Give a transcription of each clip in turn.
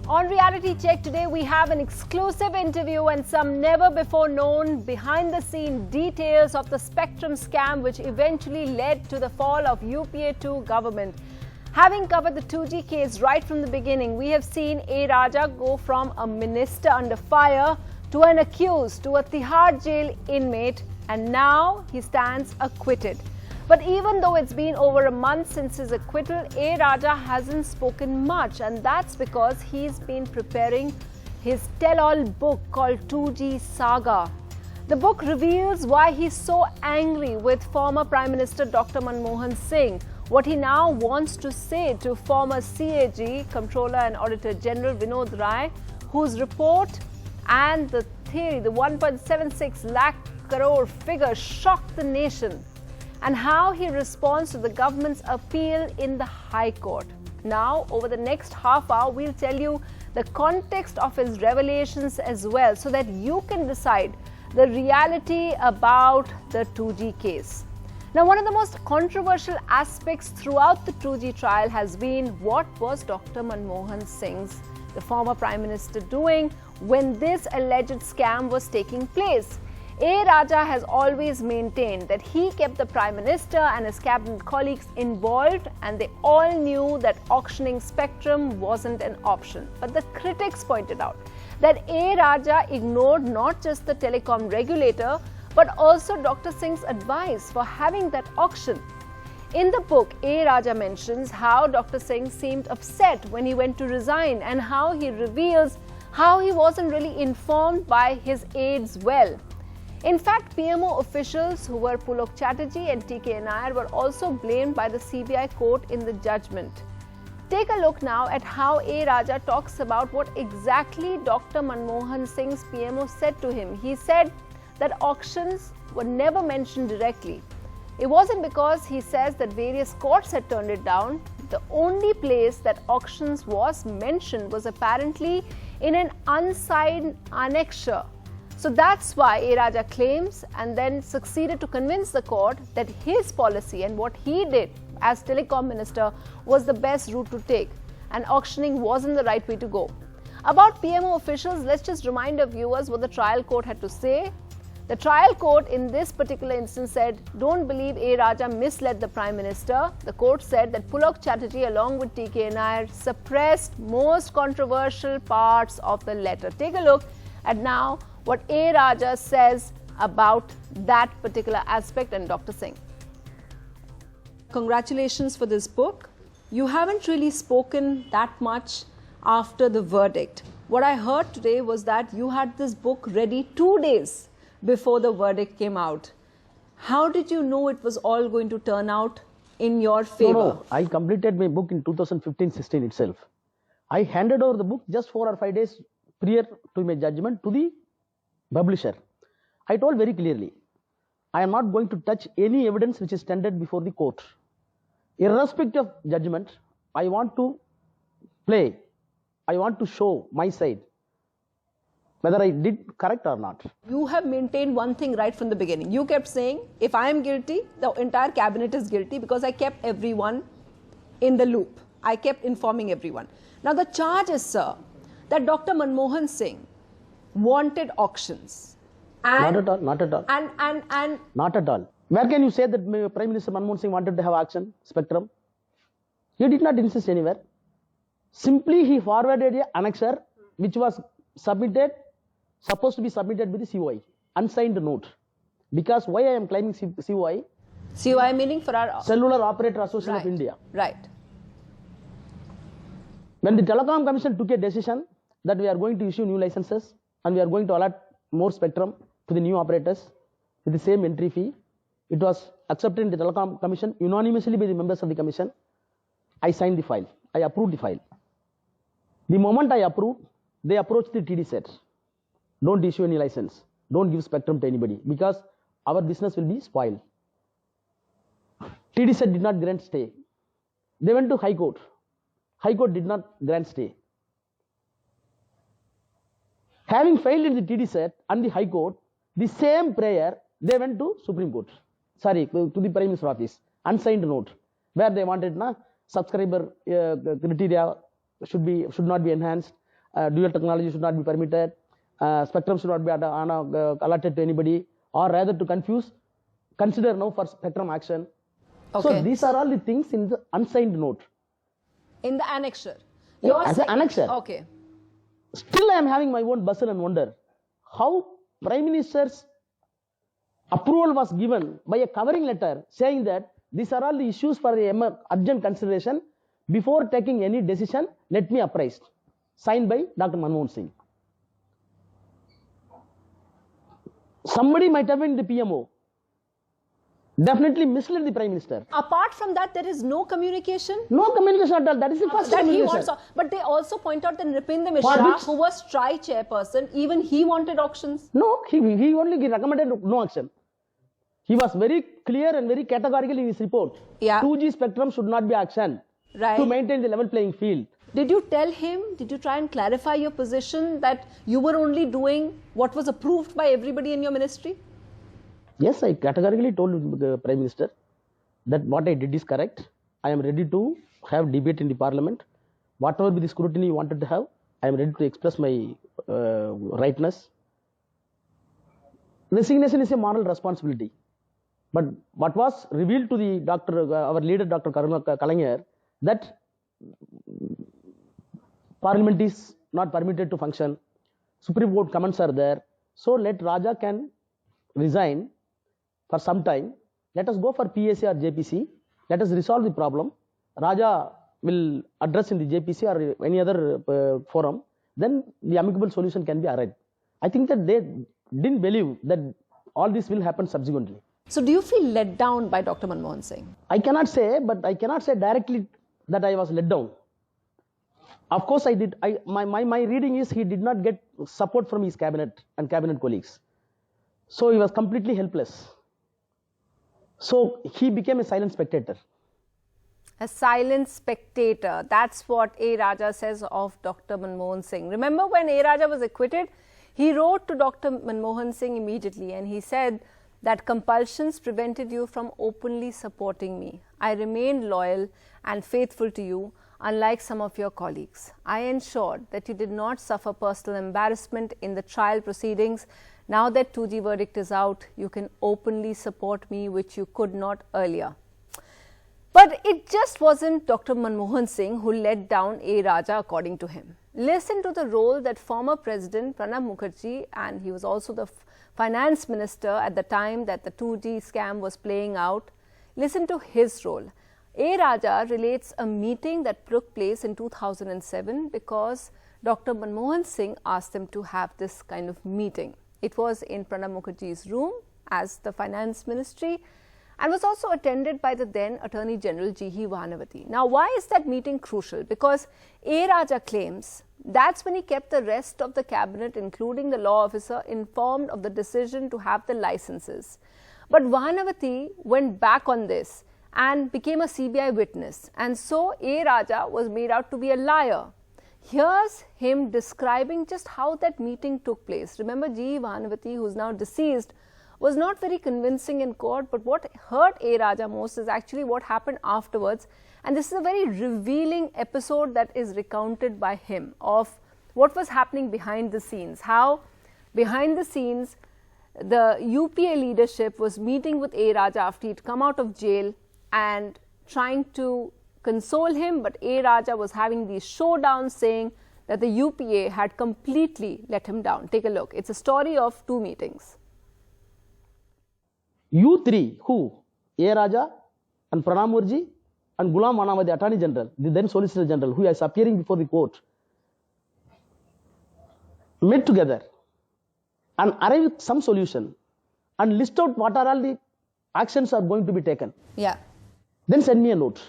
On Reality Check today, we have an exclusive interview and some never-before-known behind-the-scene details of the spectrum scam which eventually led to the fall of UPA 2 government. Having covered the 2G case right from the beginning, we have seen A Raja go from a minister under fire to an accused to a Tihar jail inmate, and now he stands acquitted. But even though it's been over a month since his acquittal, A Raja hasn't spoken much, and that's because he's been preparing his tell-all book called 2G Saga. The book reveals why he's so angry with former Prime Minister Dr. Manmohan Singh, what he now wants to say to former CAG, Comptroller and Auditor General Vinod Rai, whose report and the theory, the 1.76 lakh crore figure shocked the nation, and how he responds to the government's appeal in the High Court. Now, over the next half hour, we'll tell you the context of his revelations as well, so that you can decide the reality about the 2G case. Now, one of the most controversial aspects throughout the 2G trial has been what was Dr. Manmohan Singh's, the former Prime Minister, doing when this alleged scam was taking place. A Raja has always maintained that he kept the Prime Minister and his cabinet colleagues involved, and they all knew that auctioning spectrum wasn't an option. But the critics pointed out that A Raja ignored not just the telecom regulator, but also Dr. Singh's advice for having that auction. In the book, A Raja mentions how Dr. Singh seemed upset when he went to resign, and how he reveals how he wasn't really informed by his aides well. In fact, PMO officials who were Pulok Chatterjee and TK Nair were also blamed by the CBI court in the judgment. Take a look now at how A Raja talks about what exactly Dr. Manmohan Singh's PMO said to him. He said that auctions were never mentioned directly. It wasn't because he says that various courts had turned it down. The only place that auctions was mentioned was apparently in an unsigned annexure. So that's why A Raja claims, and then succeeded to convince the court, that his policy and what he did as Telecom Minister was the best route to take, and auctioning wasn't the right way to go. About PMO officials, let's just remind our viewers what the trial court had to say. The trial court in this particular instance said, don't believe A Raja misled the Prime Minister. The court said that Pulok Chatterjee along with TK Nair suppressed most controversial parts of the letter. Take a look at now what A Raja says about that particular aspect and Dr. Singh. Congratulations for this book. You haven't really spoken that much after the verdict. What I heard today was that you had this book ready 2 days before the verdict came out. How did you know it was all going to turn out in your favor? No, I completed my book in 2015-16 itself. I handed over the book just 4 or 5 days prior to my judgment to the publisher. I told very clearly, I am not going to touch any evidence which is tendered before the court. Irrespective of judgment, I want to play, I want to show my side, whether I did correct or not. You have maintained one thing right from the beginning. You kept saying, if I am guilty, the entire cabinet is guilty, because I kept everyone in the loop. I kept informing everyone. Now the charge is, sir, that Dr. Manmohan Singh wanted auctions. Not at all, not at all. And not at all. Where can you say that Prime Minister Manmohan Singh wanted to have auction, spectrum? He did not insist anywhere. Simply he forwarded an annexure which was submitted, supposed to be submitted with the COI, unsigned note. Because why I am claiming COI? COI meaning for our Cellular Operator Association of India. Right. When the Telecom Commission took a decision that we are going to issue new licenses and we are going to allot more spectrum to the new operators with the same entry fee, it was accepted in the Telecom Commission unanimously by the members of the Commission. I signed the file. I approved the file. The moment I approved, they approached the TD set. Don't issue any license. Don't give spectrum to anybody, because our business will be spoiled. TD set did not grant stay. They went to High Court. High Court did not grant stay. Having failed in the TD set and the High Court, the same prayer, they went to Supreme Court. Sorry, to the Prime Minister office. Unsigned note, where they wanted subscriber criteria should not be enhanced, dual technology should not be permitted, spectrum should not be allotted to anybody, or rather to consider now for spectrum action. Okay. So these are all the things in the unsigned note. In the annexure. As an annexure. Okay. Still I am having my own bustle and wonder how Prime Minister's approval was given by a covering letter saying that these are all the issues for urgent consideration. Before taking any decision, let me apprise. Signed by Dr. Manmohan Singh. Somebody might have been the PMO. Definitely misled the Prime Minister. Apart from that, there is no communication? No communication at all. That is the first communication. But they also point out that Nripinder Mishra, who was TRI chairperson, even he wanted auctions. No, he only recommended no action. He was very clear and very categorical in his report. Yeah. 2G spectrum should not be auctioned to maintain the level playing field. Did you tell him, did you try and clarify your position that you were only doing what was approved by everybody in your ministry? Yes, I categorically told the Prime Minister that what I did is correct. I am ready to have debate in the Parliament. Whatever be the scrutiny you wanted to have, I am ready to express my rightness. Resignation is a moral responsibility. But what was revealed to the doctor, our leader, Dr. Kalangyer, that Parliament is not permitted to function. Supreme Court comments are there. So let Raja can resign for some time. Let us go for PSA or JPC. Let us resolve the problem. Raja will address in the JPC or any other forum. Then the amicable solution can be arrived. I think that they didn't believe that all this will happen subsequently. So do you feel let down by Dr. Manmohan Singh? I cannot say, but I cannot say directly that I was let down. Of course I did. My reading is he did not get support from his cabinet and cabinet colleagues. So he was completely helpless. So he became a silent spectator. A silent spectator. That's what A. Raja says of Dr. Manmohan Singh. Remember when A. Raja was acquitted, he wrote to Dr. Manmohan Singh immediately and he said that compulsions prevented you from openly supporting me. I remained loyal and faithful to you, unlike some of your colleagues. I ensured that you did not suffer personal embarrassment in the trial proceedings. Now that 2G verdict is out, you can openly support me, which you could not earlier. But it just wasn't Dr. Manmohan Singh who let down A. Raja, according to him. Listen to the role that former President Pranab Mukherjee, and he was also the finance minister at the time that the 2G scam was playing out. Listen to his role. A. Raja relates a meeting that took place in 2007 because Dr. Manmohan Singh asked them to have this kind of meeting. It was in Pranab Mukherjee's room as the finance ministry and was also attended by the then Attorney General G.H. Vahanavati. Now, why is that meeting crucial? Because A. Raja claims that's when he kept the rest of the cabinet, including the law officer, informed of the decision to have the licenses. But Vahanavati went back on this and became a CBI witness. And so A. Raja was made out to be a liar. Here's him describing just how that meeting took place. Remember, G.H. Vahanavati, who's now deceased, was not very convincing in court, but what hurt A. Raja most is actually what happened afterwards. And this is a very revealing episode that is recounted by him of what was happening behind the scenes. How behind the scenes, the UPA leadership was meeting with A. Raja after he'd come out of jail and trying to console him, but A. Raja was having these showdowns saying that the UPA had completely let him down. Take a look. It's a story of two meetings. You three, who? A. Raja and Pranab Mukherjee and Ghulam Manawat, the Attorney General, the then Solicitor General, who is appearing before the court, met together and arrive at some solution and list out what are all the actions are going to be taken. Yeah. Then send me a note.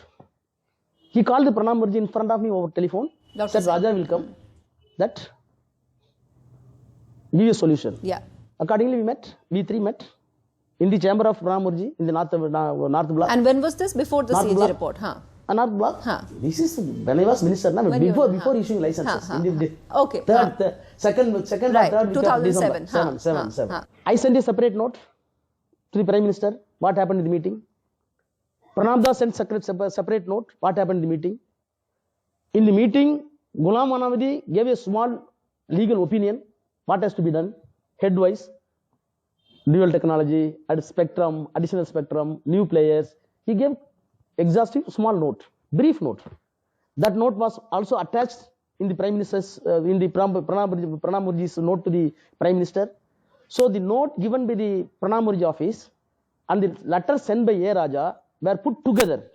He called the Pranab Mukherjee in front of me over telephone, said Raja will come, that give a solution. Yeah. Accordingly, we three met in the chamber of Pranab Mukherjee in the north block. And when was this? Before the North CAG block. report? Huh? North block. Huh. This is when I was minister, before issuing licenses. Okay. Second Right. or third 2007. December. 7. I sent a separate note to the Prime Minister. What happened in the meeting? Pranab Das sent separate note. What happened in the meeting? In the meeting, Ghulam Manavadi gave a small legal opinion, what has to be done, headwise, dual technology, spectrum, additional spectrum, new players. He gave exhaustive small note, brief note. That note was also attached in the Prime Minister's, in the Pranab Mukherjee's note to the Prime Minister. So the note given by the Pranab Mukherjee office and the letter sent by A Raja were put together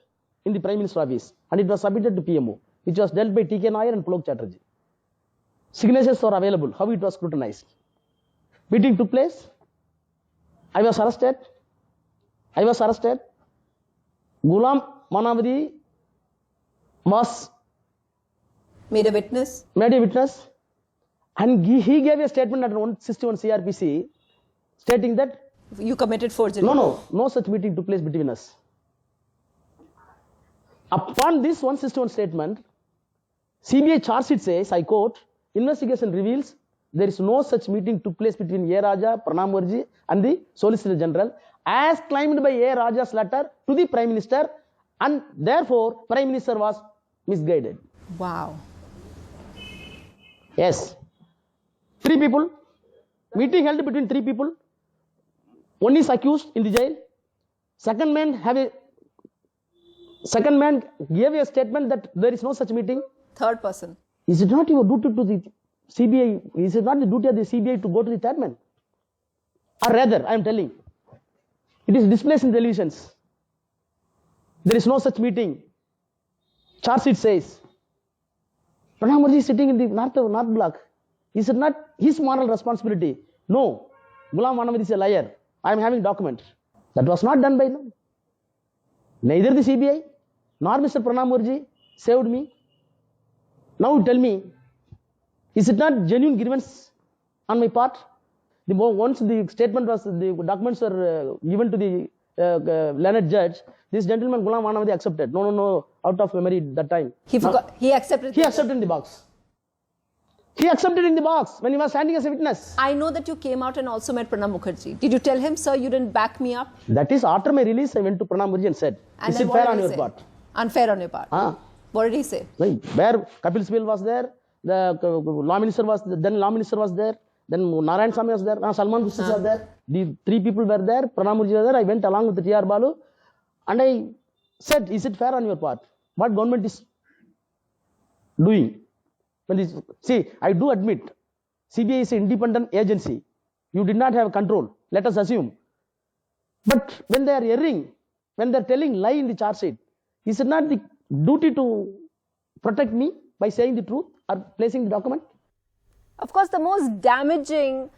in the Prime Minister office and it was submitted to PMO, which was dealt by T.K. Nair and Pulok Chatterjee. Signatures are available, how it was scrutinized. Meeting took place. I was arrested. Ghulam Manavadi was made a witness, and he gave a statement under 161 CRPC stating that you committed forgery. No such meeting took place between us. Upon this 161 statement, CBI charge sheet says, I quote, investigation reveals there is no such meeting took place between A Raja, Pranab Mukherjee and the Solicitor General as claimed by A Raja's letter to the Prime Minister, and therefore Prime Minister was misguided. Wow. Yes. 3 people. Meeting held between 3 people. One is accused in the jail. Second man gave a statement that there is no such meeting. Third person. Is it not your duty to the CBI? Is it not the duty of the CBI to go to the third man? Or rather, I am telling, it is displayed in televisions. There is no such meeting. Charge sheet says, Pranab Mukherjee is sitting in the north block. Is it not his moral responsibility? No. Ghulam Manavadi is a liar. I am having document. That was not done by them. Neither the CBI nor Mr. Pranab Mukherjee saved me. Now tell me, is it not genuine grievance on my part? Once the statement was, the documents were given to the learned judge, this gentleman Ghulam Manavadi accepted. No, out of memory that time. He accepted. He accepted in the box. He accepted in the box when he was standing as a witness. I know that you came out and also met Pranab Mukherjee. Did you tell him, sir, you didn't back me up? That is after my release, I went to Pranab Mukherjee and said, is it fair on your part? Unfair on your part. What did he say? Where Kapil Sibal was there, the law minister was there, then Narayan Swamy was there, Salman Khushid was there. The 3 people were there, Pranab Mukherjee was there. I went along with the T.R. Balu and I said, is it fair on your part? What government is doing? See, I do admit, CBI is an independent agency. You did not have control, let us assume. But when they are erring, when they are telling lie in the charge sheet, is it not the duty to protect me by saying the truth or placing the document? Of course, the most damaging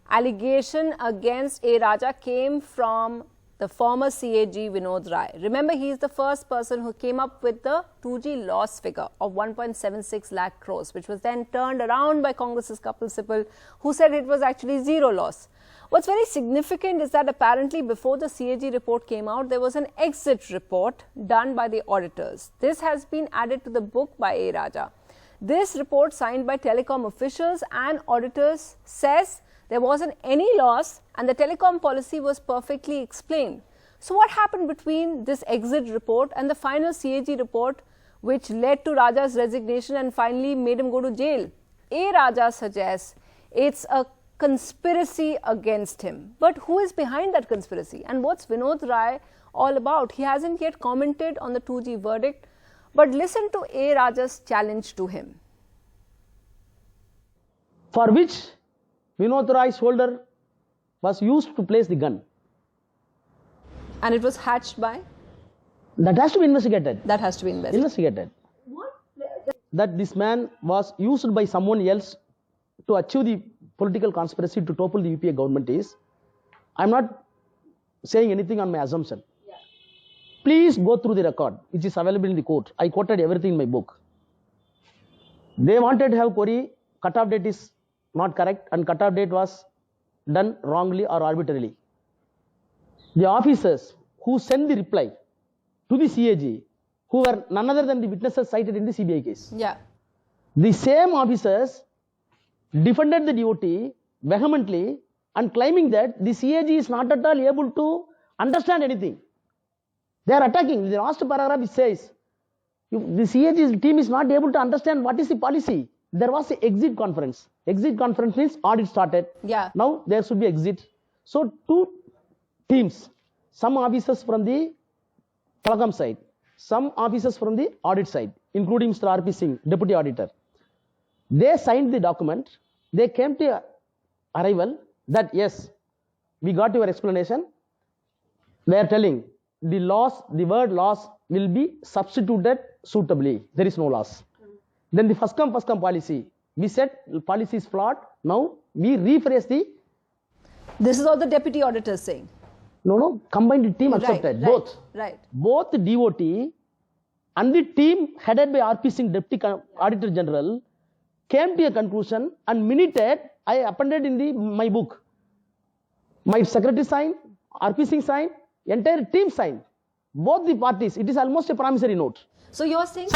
allegation against A Raja came from the former CAG Vinod Rai. Remember, he is the first person who came up with the 2G loss figure of 1.76 lakh crores, which was then turned around by Congress's Kapil Sibal, who said it was actually zero loss. What's very significant is that apparently before the CAG report came out, there was an exit report done by the auditors. This has been added to the book by A Raja. This report, signed by telecom officials and auditors, says there wasn't any loss and the telecom policy was perfectly explained. So what happened between this exit report and the final CAG report, which led to Raja's resignation and finally made him go to jail? A Raja suggests it's a conspiracy against him. But who is behind that conspiracy? And what's Vinod Rai all about? He hasn't yet commented on the 2G verdict, but listen to A Raja's challenge to him. For which Vinod Rai's shoulder was used to place the gun. And it was hatched by? That has to be investigated. That has to be investigated. That this man was used by someone else to achieve the political conspiracy to topple the UPA government is, I'm not saying anything on my assumption. Yeah. Please go through the record, which is available in the court. I quoted everything in my book. They wanted to have query, cutoff date is not correct and cutoff date was done wrongly or arbitrarily. The officers who sent the reply to the CAG, who were none other than the witnesses cited in the CBI case. Yeah. The same officers defended the DOT vehemently and claiming that the CAG is not at all able to understand anything. They are attacking. The last paragraph it says, The CAG team is not able to understand what is the policy. There was an exit conference. Exit conference means audit started. Yeah. Now there should be exit. So two teams, some officers from the telecom side, some officers from the audit side, including Mr. R.P. Singh, deputy auditor. They signed the document. They came to arrival that yes, we got your explanation. They are telling the loss, the word loss will be substituted suitably. There is no loss. Then the first come policy. We said policy is flawed. Now we rephrase the. This is all the deputy auditors saying. No, combined team accepted. Both. Right. Both the DOT and the team headed by R.P. Singh, Deputy Auditor General, came to a conclusion and minuted, I appended in my book. My secretary signed, R.P. Singh signed, entire team signed. Both the parties, it is almost a promissory note. So you're saying?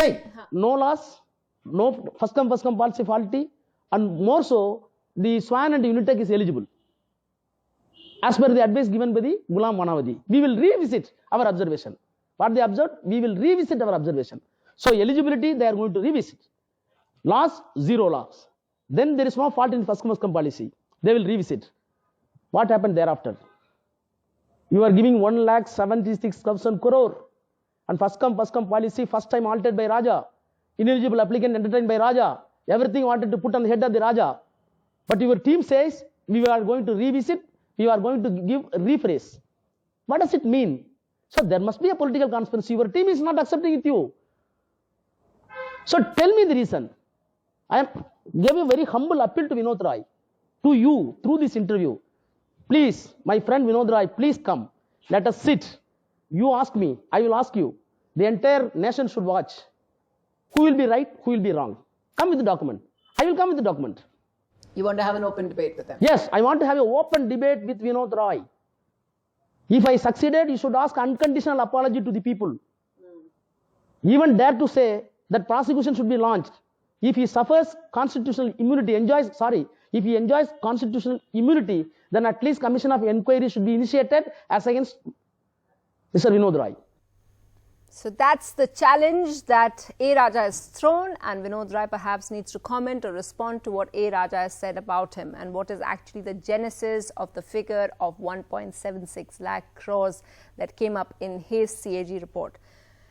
No loss, no first come policy faulty, and more so, the SWAN and Unitech is eligible. As per the advice given by the Ghulam Manavadi, we will revisit our observation. What they observed, we will revisit our observation. So eligibility, they are going to revisit. Loss, zero loss. Then there is no fault in first come policy. They will revisit. What happened thereafter? You are giving 1,76,000 crore. And first come policy, first time altered by Raja. Ineligible applicant entertained by Raja. Everything wanted to put on the head of the Raja. But your team says, we are going to revisit, we are going to give a rephrase. What does it mean? So there must be a political conspiracy. Your team is not accepting with you. So tell me the reason. I gave a very humble appeal to Vinod Rai, to you, through this interview. Please, my friend Vinod Rai, please come. Let us sit. You ask me, I will ask you. The entire nation should watch. Who will be right, who will be wrong? Come with the document. I will come with the document. You want to have an open debate with them? Yes, I want to have an open debate with Vinod Rai. If I succeeded, you should ask unconditional apology to the people. Even dare to say that prosecution should be launched. If he suffers constitutional immunity, if he enjoys constitutional immunity, then at least commission of inquiry should be initiated as against Mr. Vinod Rai. So that's the challenge that A Raja has thrown, and Vinod Rai perhaps needs to comment or respond to what A Raja has said about him and what is actually the genesis of the figure of 1.76 lakh crores that came up in his CAG report.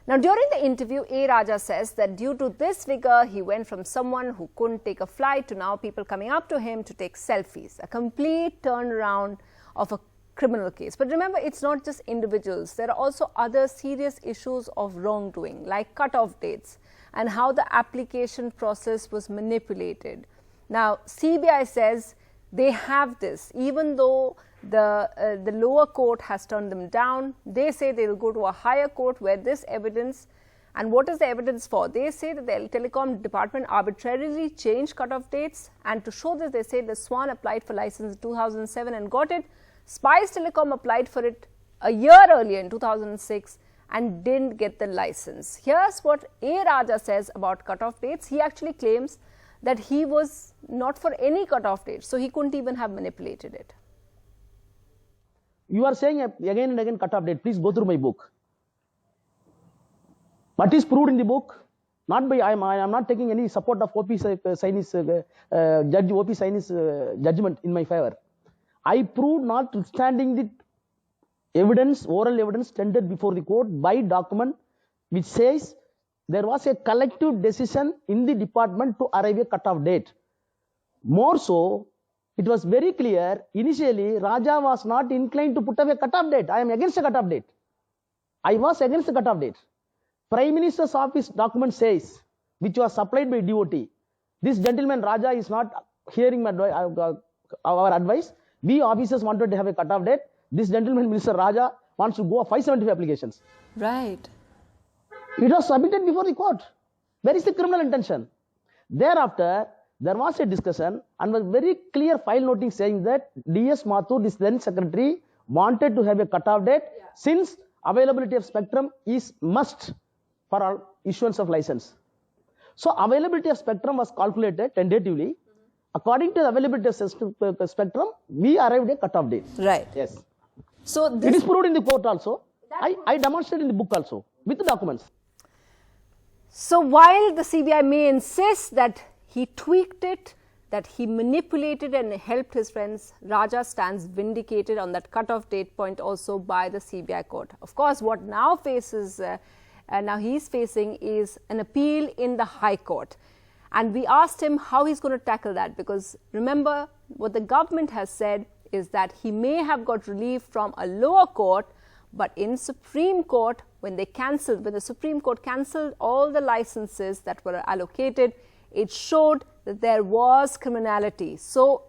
Now, during the interview, A Raja says that due to this figure, he went from someone who couldn't take a flight to now people coming up to him to take selfies. A complete turnaround of a criminal case. But remember, it's not just individuals. There are also other serious issues of wrongdoing, like cutoff dates and how the application process was manipulated. Now, CBI says they have this, even though the lower court has turned them down. They say they will go to a higher court where this evidence, and what is the evidence for? They say that the Telecom department arbitrarily changed cutoff dates, and to show this, they say the SWAN applied for license in 2007 and got it. Spice Telecom applied for it a year earlier in 2006 and didn't get the license. Here's what A Raja says about cutoff dates. He actually claims that he was not for any cutoff date, so he couldn't even have manipulated it. You are saying again and again cutoff date. Please go through my book. What is proved in the book? Not by I am not taking any support of O.P. Saini's Judge O.P. Saini's judgment in my favor. I proved notwithstanding the evidence, oral evidence tendered before the court by document which says there was a collective decision in the department to arrive a cutoff date. More so, it was very clear, initially Raja was not inclined to put up a cutoff date. I am against a cutoff date. I was against the cutoff date. Prime Minister's office document says, which was supplied by DOT, this gentleman Raja is not hearing our advice. We officers wanted to have a cutoff date. This gentleman, Minister Raja, wants to go 575 applications. Right. It was submitted before the court. Where is the criminal intention? Thereafter, there was a discussion and was very clear file noting saying that D.S. Mathur, this then secretary, wanted to have a cutoff date since availability of spectrum is must for all issuance of license. So availability of spectrum was calculated tentatively. According to the availability of spectrum, we arrived at cutoff date. Right. Yes. So it is proved in the court also. I demonstrated in the book also with the documents. So while the CBI may insist that he tweaked it, that he manipulated and helped his friends, Raja stands vindicated on that cutoff date point also by the CBI court. Of course, what now he's facing is an appeal in the High Court. And we asked him how he's going to tackle that, because remember, what the government has said is that he may have got relief from a lower court, but in Supreme Court, when the Supreme Court cancelled all the licenses that were allocated, it showed that there was criminality. So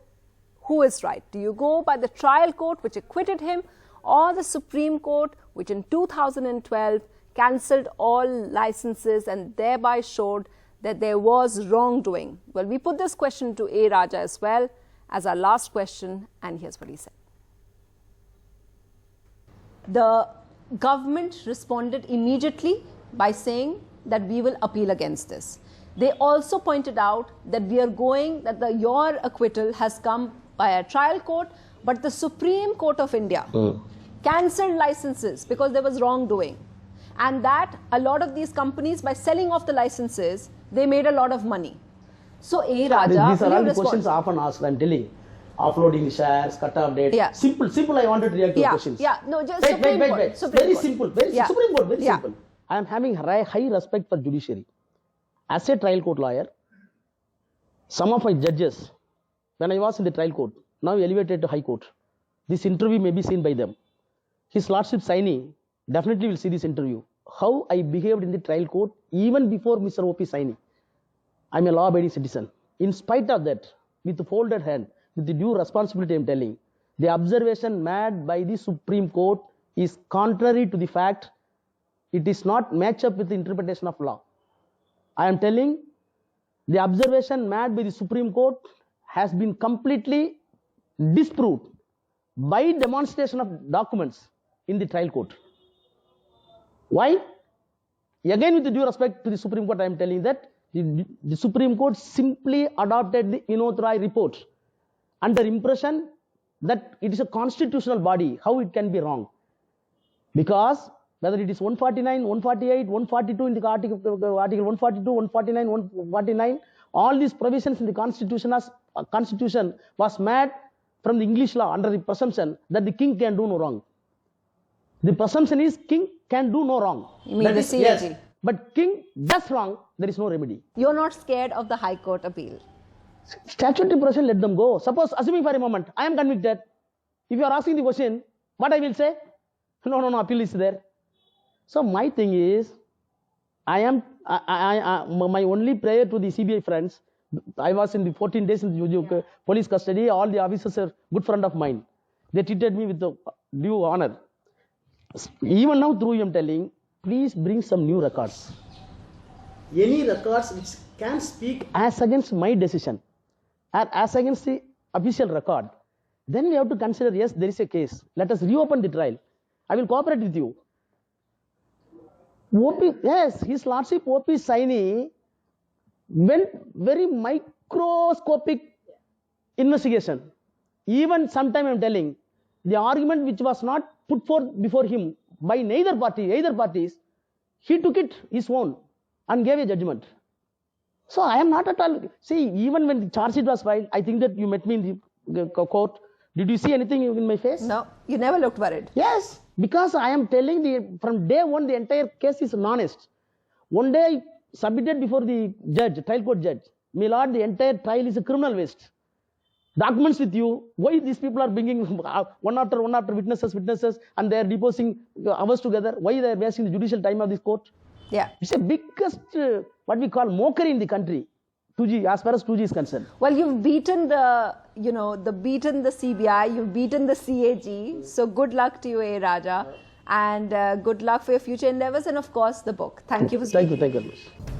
who is right? Do you go by the trial court, which acquitted him, or the Supreme Court, which in 2012 cancelled all licenses and thereby showed that there was wrongdoing? Well, we put this question to A Raja as well as our last question, and here's what he said. The government responded immediately by saying that we will appeal against this. They also pointed out that your acquittal has come by a trial court, but the Supreme Court of India cancelled licenses because there was wrongdoing. And that a lot of these companies, by selling off the licenses, they made a lot of money. So A Raja, these are all the questions often asked. I'm telling. Offloading shares, cut-off date. Yeah. Simple. I wanted to react to your questions. Yeah, no, just wait. Supreme Court. Very simple. Supreme Court, very Yeah. simple. I am having high respect for judiciary. As a trial court lawyer, some of my judges, when I was in the trial court, now elevated to High Court, this interview may be seen by them. His Lordship Saini definitely will see this interview. How I behaved in the trial court even before Mr. O.P. Saini. I'm a law-abiding citizen. In spite of that, with folded hand, with the due responsibility I'm telling, the observation made by the Supreme Court is contrary to the fact. It is not match up with the interpretation of law. I am telling, the observation made by the Supreme Court has been completely disproved by demonstration of documents in the trial court. Why? Again, with the due respect to the Supreme Court, I am telling that the Supreme Court simply adopted the Vinod Rai report under impression that it is a constitutional body. How it can be wrong? Because whether it is 149, 148, 142 in the article 142, 149, 149, all these provisions in the Constitution was made from the English law under the presumption that the king can do no wrong. The presumption is king can do no wrong. You mean the CAG? Yes, but king does wrong, there is no remedy. You're not scared of the High Court appeal? Statutory provision, let them go. Suppose, assuming for a moment, I am convicted. If you are asking the question, what I will say? No, appeal is there. So my thing is, my only prayer to the CBI friends, I was in the 14 days in the police custody, all the officers are good friend of mine. They treated me with the due honor. Even now through you I am telling, please bring some new records. Any records which can speak as against my decision, or as against the official record. Then we have to consider, yes, there is a case. Let us reopen the trial. I will cooperate with you. Yes, His Lordship O.P. Saini went very microscopic investigation. Even sometime I am telling, the argument which was not put forth before him by either parties, he took it his own and gave a judgment. So I am not at all. See, even when the charge sheet was filed, I think that you met me in the court. Did you see anything in my face? No, you never looked worried. Yes, because I am telling from day one the entire case is honest. One day I submitted before the judge, trial court judge, my lord, the entire trial is a criminal waste. Documents with you. Why these people are bringing one after witnesses, and they are deposing hours together? Why they are wasting the judicial time of this court? Yeah, it's the biggest what we call mockery in the country. 2G, as far as 2G is concerned. Well, you've beaten the CBI, you've beaten the CAG. So good luck to you, A Raja, and good luck for your future endeavors, and of course the book. Thank you for speaking. Thank you very much.